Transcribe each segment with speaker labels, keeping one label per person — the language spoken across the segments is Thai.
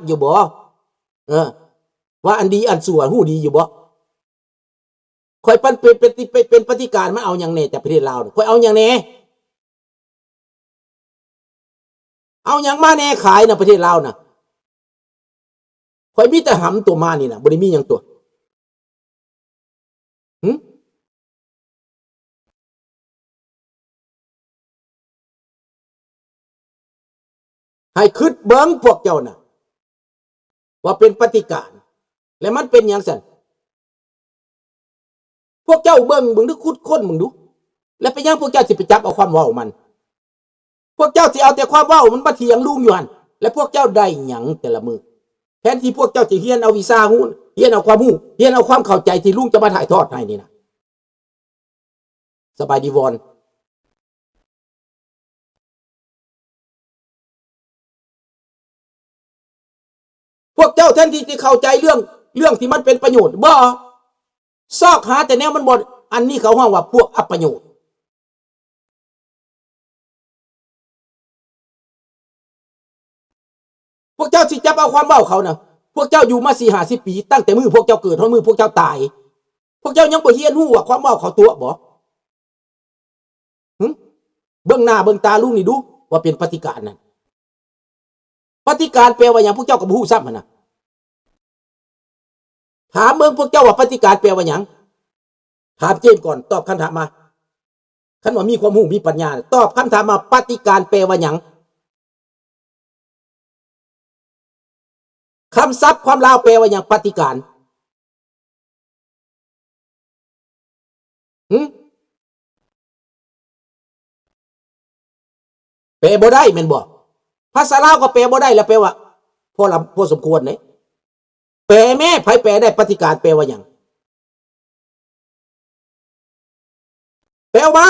Speaker 1: อยู่บ่ว่าอันดีอันชั่วหู้ดีอยู่บ่ข่อยเป็นปฏิการมันเอาอย่างแน่แต่ประเทศลาวข่อยเอาอย่างแน่เอาอย่างมาแน่ขายนะประเทศลาวนะข่อยมีแต่หำตัวมานี่นะบ่ได้มีอย่างตัวให้คิดเบิ่งพวกเจ้าน่ะว่าเป็นปฏิการและมันเป็นอย่างสั่นพวกเจ้าเบิ่งดูคุดค้นมึงดูแล้วไปยังพวกเจ้าสิไปจับเอาความเว้ามันพวกเจ้าสิเอาแต่ความเว้ามันมาเถียงลุงอยู่หั่นและพวกเจ้าได้หยังแต่ละมื้อแทนที่พวกเจ้าจะเรียนเอาวิชาฮู้เรียนเอาความรู้เรียนเอาความเข้าใจที่ลุงจะมาถ่ายทอดให้นี่นะสบายดีวอนพวกเจ้าแทนที่จะเข้าใจเรื่องที่มันเป็นประโยชน์บ่ซอกหาแต่แนวมันบ่อันนี้เขาฮ้องว่าพวกอัปประโยชน์พวกเจ้าสิจับเอาความเว้าเขานะพวกเจ้าอยู่มา40-50 ปีตั้งแต่มือพวกเจ้าเกิดจนมือพวกเจ้าตายพวกเจ้ายังบ่เรียนรู้ว่าความเว้าเขาตัวบ่เบิ่งหน้าเบิ่งตาลุงนี่ดูว่าเป็นปฏิการนั่นปฏิการแปลว่าหยังพวกเจ้าก็บ่ฮู้ซ้ำหั่นน่ะถามเบิ่งพวกเจ้าว่าปฏิการแปลว่าหยังถามเจมส์ก่อนตอบคำถามมาคันว่ามีความรู้มีปัญญาตอบคำถามมาปฏิการแปลว่าหยังคำศัพท์ความลาวแปลว่าหยังปฏิการแปลบ่ได้แม่นบ่ภาษาลาวก็แปลบ่ได้แล้วแปลว่าพอสมควรเด้แปลแม่ไผแปลได้ปฏิการแปลว่าหยังแปลมา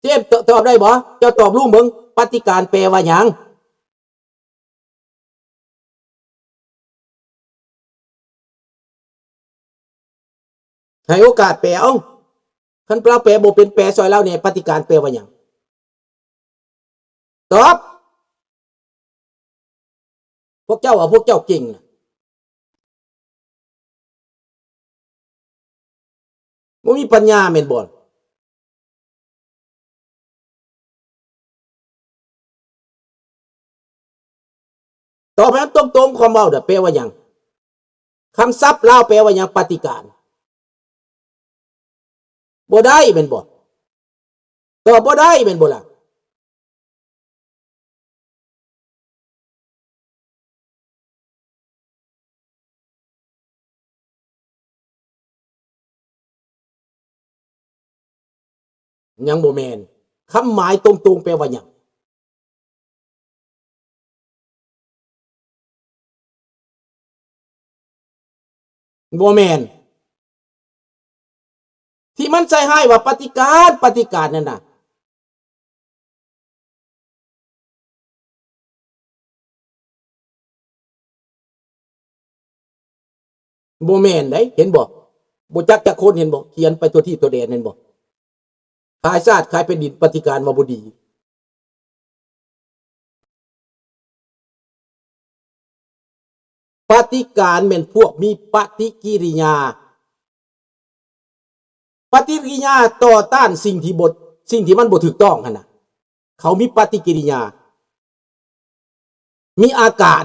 Speaker 1: เจมส์ตอบได้บ่เจ้าตอบลุงเบิ่งปฏิการแปลว่าหยังให้โอกาสแปลเอาคันเราแปลบ่เป็นแปลซอยเราเนี่ยปฏิการแปลว่าหยังตอบพวกเจ้าพวกเจ้าเก่งบ่มีปัญญาแม่นบ่ตอบให้ตรงๆความเว้าแปลว่าหยังคำศัพท์ลาวแปลว่าหยังปฏิการบ่ได้แม่นบ่ตอบบ่ได้แม่นบ่ล่ะยังบ่แม่นคำหมายตรงๆแปลว่าหยังบ่แม่นที่มันใส่ให้ว่าปฏิการนั่นน่ะบ่แม่นได้เห็นบ่บ่จักจักคนเห็นบ่เขียนไปตัวที่ตัวแดนเห็นบ่ขายชาติขายเป็นดินปฏิการว่าบ่ดีปฏิการแม่นพวกมีปฏิกิริยาต่อต้านสิ่งที่มันบ่ถูกต้องหั่นน่ะเขามีปฏิกิริยามีอาการ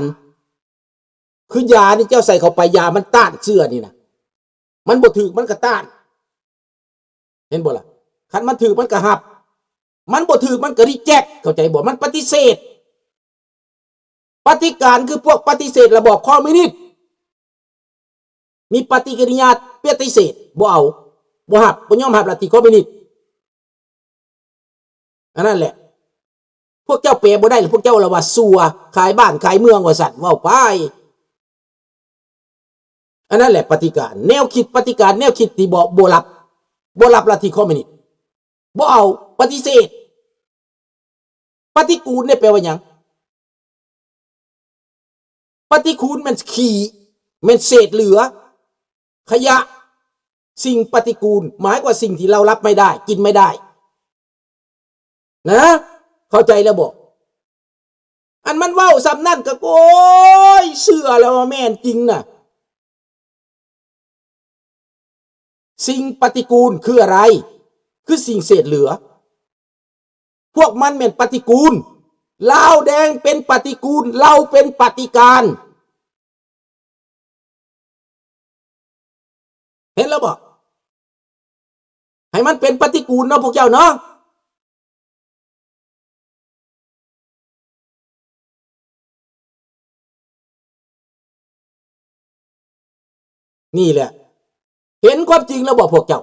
Speaker 1: คือยานี่เจ้าใส่เข้าไปยามันต้านเชื้อนี่นะมันบ่ถูกมันก็ต้านเห็นบ่ล่ะคันมันถูกมันก็รับมันบ่ถูกมันก็รีแจ็คเข้าใจบ่มันปฏิเสธปฏิการคือพวกปฏิเสธระบอบคอมมิวนิสต์มีปฏิกิริยาปฏิเสธบ่เอาบ่รับบ่ยอมรับลัทธิคอมมิวนิสต์อันนั้นแหละพวกเจ้าแปลบ่ได้หรือพวกเจ้าละว่าซัวขายบ้านขายเมืองว่าซั่นเว้าไปอันนั้นแหละปฏิการแนวคิดปฏิการแนวคิดที่บ่รับลัทธิคอมมิวนิสต์บ่เอาปฏิเสธปฏิกูลเนี่ยแปลว่าหยังปฏิกูลมันขี้มันเศษเหลือขยะสิ่งปฏิกูลหมายกว่าสิ่งที่เรารับไม่ได้กินไม่ได้นะ เข้าใจแล้วบอกอันมันเว้าสำนั่นก็โอ้ยเชื่อแล้วว่าแม่นจริงน่ะสิ่งปฏิกูลคืออะไรคือสิ่งเศษเหลือพวกมันเป็นปฏิกูลลาวแดงเป็นปฏิกูลเราเป็นปฏิการเห็นแล้วบอกให้มันเป็นปฏิกูลเนาะพวกเจ้าเนาะนี่แหละเห็นความจริงแล้วบอกพวกเจ้า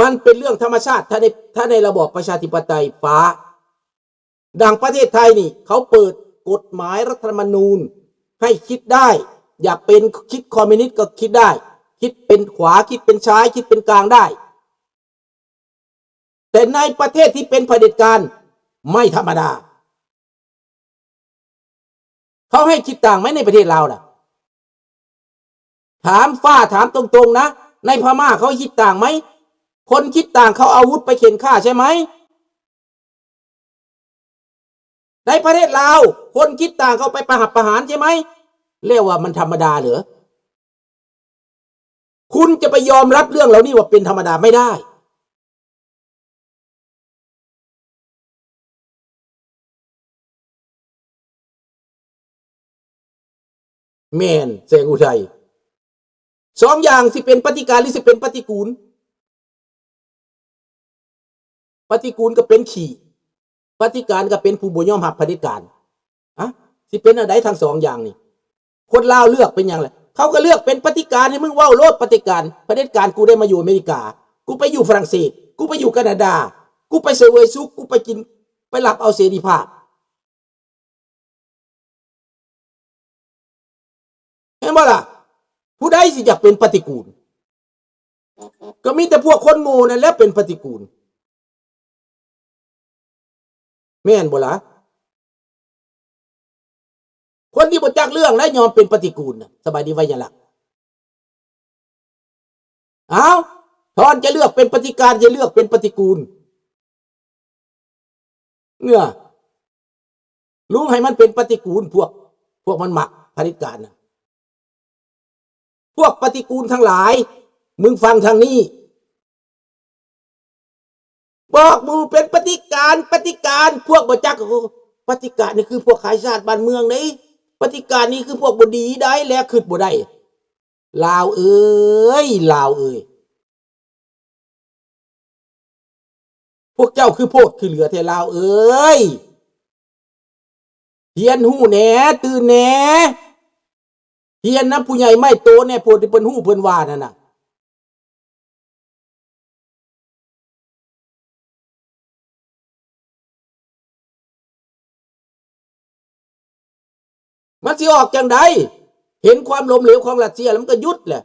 Speaker 1: มันเป็นเรื่องธรรมชาติถ้าในระบอบประชาธิปไตยฟ้าดังประเทศไทยนี่เขาเปิดกฎหมายรัฐธรรมนูญให้คิดได้อยากเป็นคิดคอมมิวนิสต์ก็คิดได้คิดเป็นขวาคิดเป็นซ้ายคิดเป็นกลางได้แต่ในประเทศที่เป็นเผด็จการไม่ธรรมดาเขาให้คิดต่างไหมในประเทศเราล่ะถามตรงๆนะในพม่าเขาคิดต่างไหมคนคิดต่างเขาเอาอาวุธไปเข็นฆ่าใช่ไหมในประเทศลาวคนคิดต่างเขาไปประหารใช่ไหมเรียกว่ามันธรรมดาเหรอคุณจะไปยอมรับเรื่องเหล่านี้ว่าเป็นธรรมดาไม่ได้แม่นแสงอุทัยสองอย่างสิเป็นปฏิการหรือสิเป็นปฏิกูลปฏิกูลก็เป็นขี่ปฏิการก็เป็นผู้บ่ยอมรับเผด็จการอะสิเป็นอะไรทั้งสองอย่างนี่คนลาวเลือกเป็นอย่างไรเขาก็เลือกเป็นปฏิการให้มึงว่าโลดปฏิการเผด็จการกูได้มาอยู่อเมริกากูไปอยู่ฝรั่งเศสกูไปอยู่แคนาดากูไปเสวยสุขกูไปกินไปหลับเอาเสรีภาพเห็นบ่ล่ะผู้ใดสิอยากเป็นปฏิกูลก็มีแต่พวกคนโง่นั่นแหละเป็นปฏิกูลแม่นบ่ล่ะคนที่บ่จักเรื่องและยอมเป็นปฏิกูลสบายดีไว้ยังล่ะเอาทอนจะเลือกเป็นปฏิการจะเลือกเป็นปฏิกูลเงื่อลุงให้มันเป็นปฏิกูลพวกมันหมักเผด็จการนะพวกปฏิกูลทั้งหลายมึงฟังทางนี้บอกมึงเป็นปฏิการพวกบ่จักปฏิการนี่คือพวกขายชาติบ้านเมืองนี่ปฏิการนี่คือพวกบ่ดีได้แล้วขึ้นบ่ได้ลาวเอ้ยพวกเจ้าคือโพดคือเหลือแต่ลาวเอ้ยเฮียนหู้แหน่ตื่นแหน่เฮียนนะผู้ใหญ่ไม่โตแน่โพดที่เพิ่นหู้เพิ่นว่านั่นน่ะมันสิออกจังไดเห็นความล้มเหลวของรัสเซียแล้วมันก็หยุดแหละ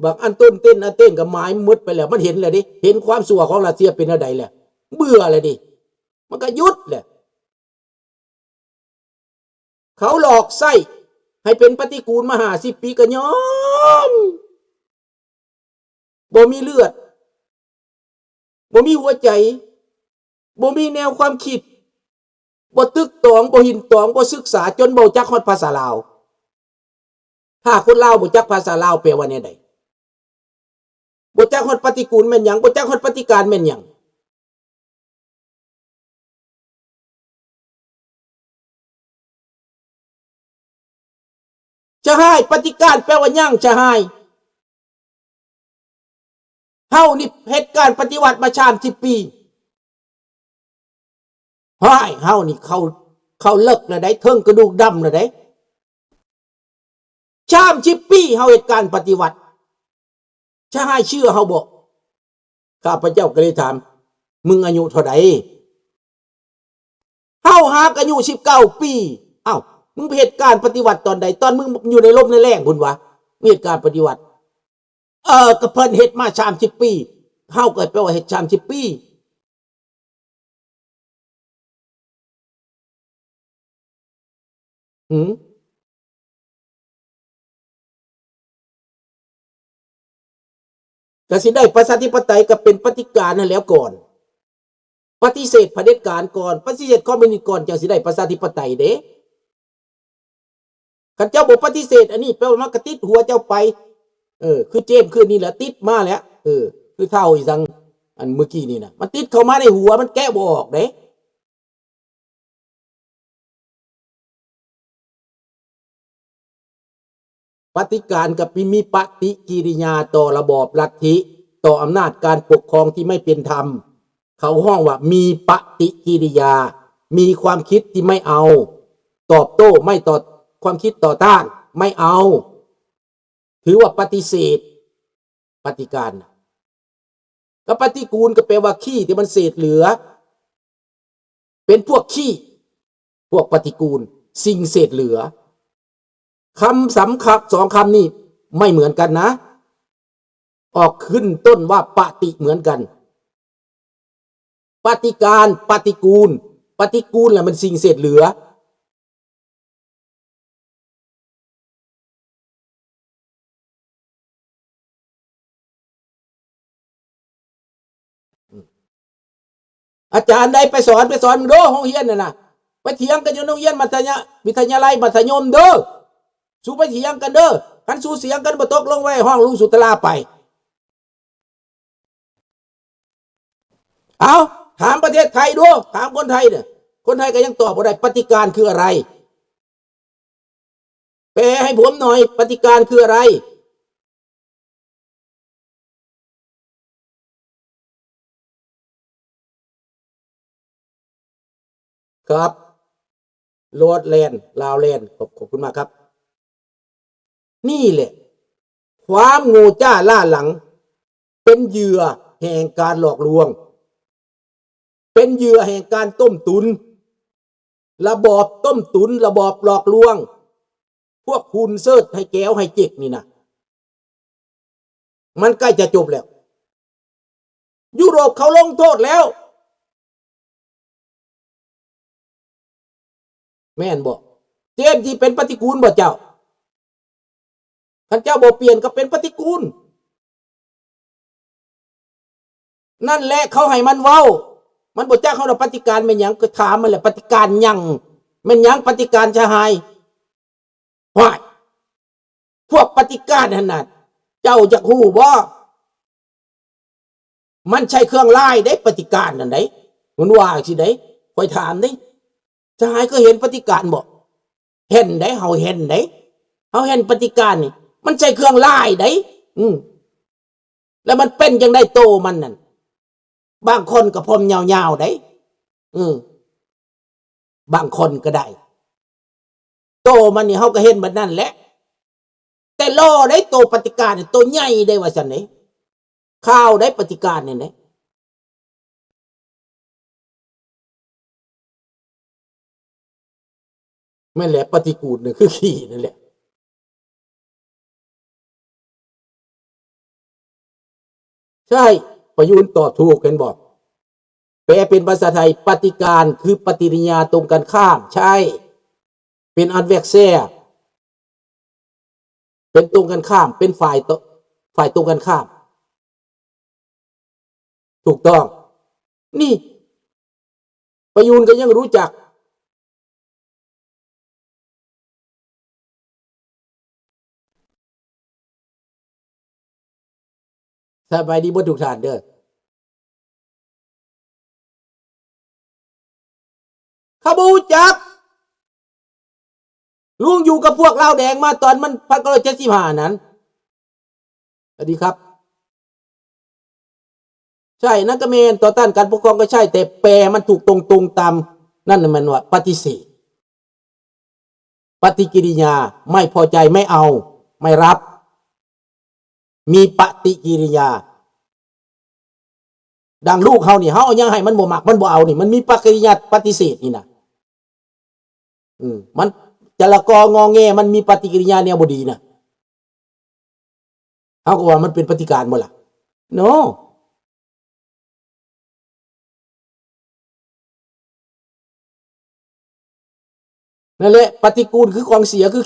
Speaker 1: บางอันต้นเต้นอันเต้นกับไม้มุดไปแล้วมันเห็นเลยดิเห็นความสั่วของรัสเซียเป็นอะไรแหละเบื่อเลยดิมันก็หยุดแหละเขาหลอกไส้ให้เป็นปฏิกูลมา50 ปีก็ยอมบ่มีเลือดบ่มีหัวใจบ่มีแนวความคิดบ่ตึกตองบ่หินตองบ่ศึกษาจนบ่จักฮอดภาษาลาวถ้าคนลาวบ่จักภาษาลาวแปลว่าแนวใดบ่จักฮอดปฏิกูลแม่นหยังบ่จักฮอดปฏิการแม่นหยังจะให้ปฏิการแปลว่าหยังจะให้เฮานี่เหตุการณ์ปฏิวัติมา30 ปีเฮานี่เขาเลิกแล้วได้เทิงกระดูกดำแล้วได้30 ปีเฮาเหตุการณ์ปฏิวัติจะให้เชื่อเฮาบ่ข้าพเจ้าก็เลยถามมึงอายุเท่าใดเฮาหากอายุ19 ปีเอ้ามึงเหตุการณ์ปฏิวัติตอนใดตอนมึงอยู่ในลมในแรงพุ่นวะเหตุการณ์ปฏิวัติก็เพิ่นเฮ็ดมา30 ปีเฮาก็แปลว่าเฮ็ด30 ปี หืมก็สิได้ประชาธิปไตยก็เป็นปฏิการนั่นแล้วก่อนปฏิเสธเผด็จการก่อนปฏิเสธคอมมิวนิสต์ก่อนจังสิได้ประชาธิปไตยเด้คันเจ้าบ่ปฏิเสธอันนี้แปลว่ามันก็ติดหัวเจ้าไปคือเจมคืนนี้แหละติดมาแล้วคือเท่าอีสังอันเมื่อกี้นี่นะมันติดเข้ามาในหัวมันแก้บ่ออกเด้ปฏิการกับมีปฏิกิริยาต่อระบอบลัทธิต่ออำนาจการปกครองที่ไม่เป็นธรรมเขาห้องว่ามีปฏิกิริยามีความคิดที่ไม่เอาตอบโต้ไม่ต่อความคิดต่อต้านไม่เอาถือว่าปฏิเสธปฏิการก็ปฏิกูลก็แปลว่าขี้ที่มันเศษเหลือเป็นพวกขี้พวกปฏิกูลสิ่งเศษเหลือคำสำคัญสองคำนี้ไม่เหมือนกันนะออกขึ้นต้นว่าปฏิเหมือนกันปฏิการปฏิกูลปฏิกูลแหละมันสิ่งเศษเหลืออาจารย์ใดไปสอนมึงเด้อห้องเรียนน่ะนะไปเถียงกันอยู่โรงเรียนวิทยาลัยมัธยมเด้อสู้ไปเถียงกันเด้อคันสู้เสียงกันบ่ตกลงไว้ห้องลุงสุตลาไปเอาถามประเทศไทยดูถามคนไทยเนี่ยคนไทยก็ยังตอบบ่ได้ปฏิการคืออะไรแปลให้ผมหน่อยปฏิการคืออะไรครับโรดแลนด์ลาวแลนด์ขอบคุณมากครับนี่แหละความโง่จ้าล่าหลังเป็นเหยื่อแห่งการหลอกลวงเป็นเหยื่อแห่งการต้มตุนระบอบต้มตุนระบอบหลอกลวงพวกคุณเซิร์ชให้แก้วให้จิกนี่นะมันใกล้จะจบแล้วยุโรปเขาลงโทษแล้วแม่นบอกเจมที่เป็นปฏิกูลบ่เจ้าท่านเจ้าบ่เปลี่ยนก็เป็นปฏิกูลนั่นแหละเขาให้มันเว้ามันบ่จ้าเขาเราปฏิการเป็นหยังก็ถามมันแหละปฏิการยังเป็นหยังปฏิการชะหายว้ายพวกปฏิการขนาดเจ้าจะฮู้บ่มันใช่เครื่องไล่ได้ปฏิการนั่นได้มันว่าสิได้คอยถามได้ชะหายก็เห็นปฏิการบ่เห็นได้เฮาเห็นได้เฮาเห็นปฏิการนี่มันใช่เครื่องไล่ได้แล้วมันเป็นจังได้โตมันนั่นบางคนก็ผมยาวๆได้บางคนก็ได้โตมันนี่เฮาก็เห็นแบบนั้นแหละแต่ล่อได้โตปฏิการตัวใหญ่ได้ว่าซั่นนี่ข้าวได้ปฏิการนี่นะแม่นแหละปฏิกูลนี่คือขี้นั่นแหละใช่ประยุทธ์ตอบถูกกันบอกแปลเป็นภาษาไทยปฏิการคือปฏิกิริยาตรงกันข้ามใช่เป็นอันแวกแซ่เป็นตรงกันข้ามเป็นฝ่ายตรงกันข้ามถูกต้องนี่ประยุทธ์ก็ยังรู้จักสบายดีบ่ทุกท่านเด้อเขาบูจักลุงอยู่กับพวกลาวแดงมาตอนมัน1975นั้นสวัสดีครับใช่นั่นก็เมนต่อต้านการปกครองก็ใช่แต่แปลมันถูกตรงตามนั่นมันว่าปฏิเสธปฏิกิริยาไม่พอใจไม่เอาไม่รับมีปฏิกิริยาดังลูกเขานี่เขาเอายังให้มันบ่มักมันบ่เอานี่มันมีปฏิกิริยาปฏิเสธนี่นะมันจะละกองอแงมันมีปฏิกิริยาแนวบ่ดีนะเขาก็ว่ามันเป็นปฏิการบ่ล่ะโน นั่นแหละปฏิกูลคือของเสียคือ